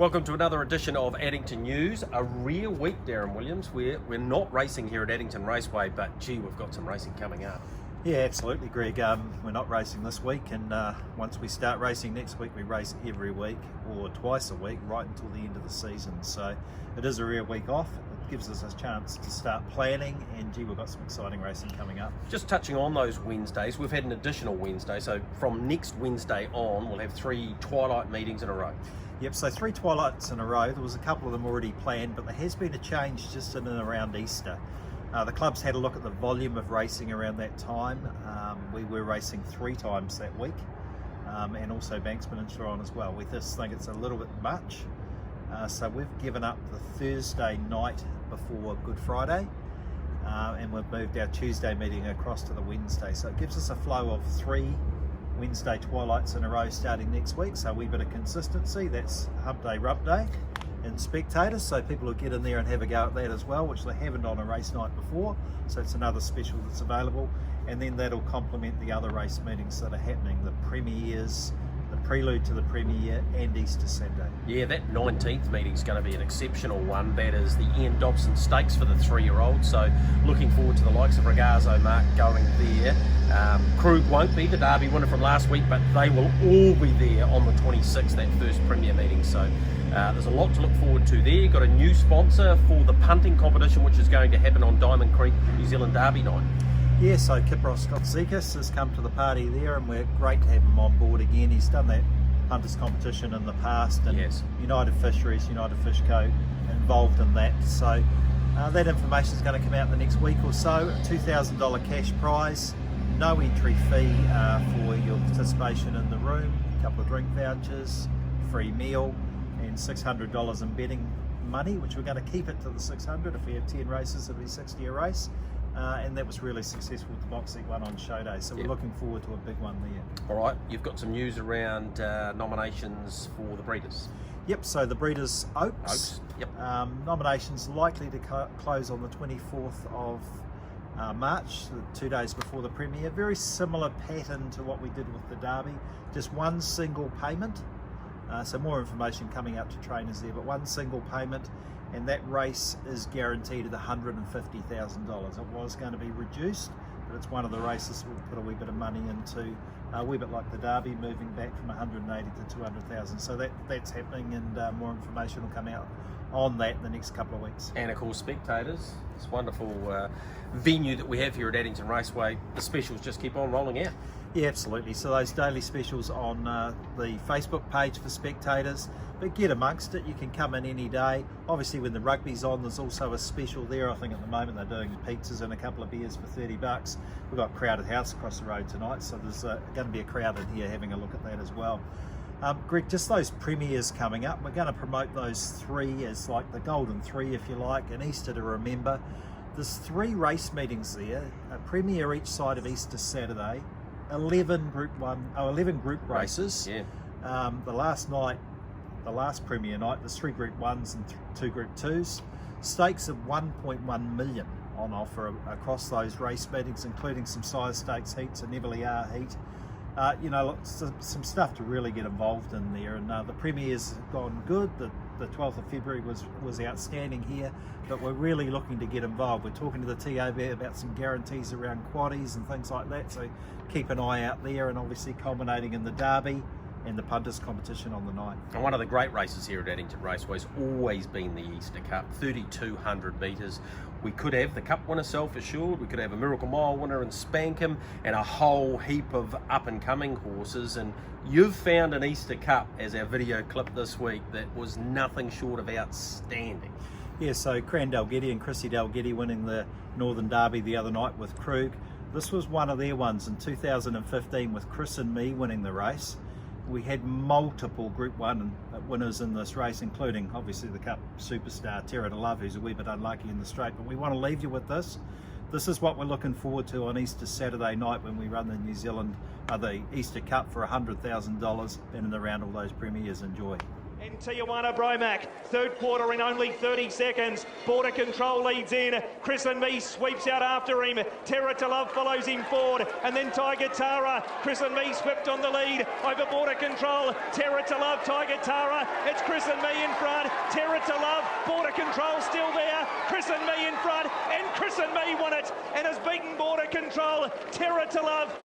Welcome to another edition of Addington News. A rare week, Darren Williams. We're not racing here at Addington Raceway, but gee, we've got some racing coming up. Yeah, absolutely, Greg. We're not racing this week, and once we start racing next week, we race every week or twice a week right until the end of the season. So it is a rare week off. It gives us a chance to start planning, and gee, we've got some exciting racing coming up. Just touching on those Wednesdays, we've had an additional Wednesday. So from next Wednesday on, we'll have 3 twilight meetings in a row. Yep, so 3 twilights in a row. There was a couple of them already planned, but there has been a change just in and around Easter. The club's had a look at the volume of racing around that time. We were racing 3 times that week, and also Banksman and Sharon as well. We just think it's a little bit much, so we've given up the Thursday night before Good Friday, and we've moved our Tuesday meeting across to the Wednesday. So it gives us a flow of 3 Wednesday twilights in a row starting next week, so a wee bit of consistency. That's Hump Day, Rub Day and Spectators, so people will get in there and have a go at that as well, which they haven't on a race night before, so it's another special that's available. And then that'll complement the other race meetings that are happening, the premieres, the prelude to the premiere, and Easter Saturday. Yeah, that 19th meeting's going to be an exceptional one. That is the Ian Dobson Stakes for the 3-year-olds, so looking forward to the likes of Ragazzo Mark going there. Krug won't be the Derby winner from last week, but they will all be there on the 26th, that first premier meeting. So there's a lot to look forward to there. Got a new sponsor for the punting competition, which is going to happen on Diamond Creek New Zealand Derby night. Yeah, so Kipros Scott Zekas has come to the party there, and we're great to have him on board again. He's done that punters competition in the past, and yes, United Fisheries, United Fish Co. involved in that. So that information is going to come out in the next week or so. A $2,000 cash prize, no entry fee for your participation in the room, a couple of drink vouchers, free meal, and $600 in betting money, which we're going to keep it to the 600. If we have 10 races, it'll be 60 a race. And that was really successful with the Box Seat one on show day, so we're looking forward to a big one there. All right, you've got some news around nominations for the Breeders. Yep, so the Breeders Oaks. Yep. Nominations likely to close on the 24th of March, 2 days before the premiere. Very similar pattern to what we did with the Derby, just one single payment. So more information coming out to trainers there, but one single payment, and that race is guaranteed at $150,000. It was going to be reduced, but it's one of the races we'll put a wee bit of money into, a wee bit like the Derby, moving back from 180 to 200,000. So that's happening, and more information will come out on that in the next couple of weeks. And of course, Spectators, this wonderful venue that we have here at Addington Raceway, the specials just keep on rolling out. Yeah, absolutely. So those daily specials on the Facebook page for Spectators, but get amongst it. You can come in any day. Obviously, when the rugby's on, there's also a special there. I think at the moment they're doing pizzas and a couple of beers for $30. We've got Crowded House across the road tonight, so there's going to be a crowd in here having a look at that as well. Greg, just those premieres coming up, we're going to promote those 3 as like the golden 3, if you like, and Easter to remember. There's 3 race meetings there, a premiere each side of Easter Saturday, 11 group races. Yeah. The last premiere night, there's 3 Group 1s and 2 Group 2s. Stakes of 1.1 million on offer across those race meetings, including some size stakes heats, a Neville heat. Some stuff to really get involved in there, and the premieres have gone good. The 12th of February was outstanding here, but we're really looking to get involved. We're talking to the TAB about some guarantees around quaddies and things like that, so keep an eye out there, and obviously culminating in the Derby and the punters competition on the night. And one of the great races here at Addington Raceway has always been the Easter Cup, 3,200 metres. We could have the Cup winner Self Assured, we could have a Miracle Mile winner and Spankham, and a whole heap of up-and-coming horses. And you've found an Easter Cup as our video clip this week that was nothing short of outstanding. Yeah, so Cran Dalgety and Chrissy Dalgety winning the Northern Derby the other night with Krug. This was one of their ones in 2015 with Chris and me winning the race. We had multiple Group 1 winners in this race, including obviously the Cup superstar Terra to Love, who's a wee bit unlucky in the straight. But we want to leave you with this. This is what we're looking forward to on Easter Saturday night when we run the Easter Cup for $100,000 in and around all those premieres. Enjoy. In Tijuana Bromac, third quarter in only 30 seconds. Border Control leads in. Chris and Me sweeps out after him. Terra to Love follows him forward. And then Tiger Tara. Chris and Me swept on the lead over Border Control. Terra to Love, Tiger Tara. It's Chris and Me in front. Terra to Love, Border Control still there. Chris and Me in front. And Chris and Me won it and has beaten Border Control. Terra to Love.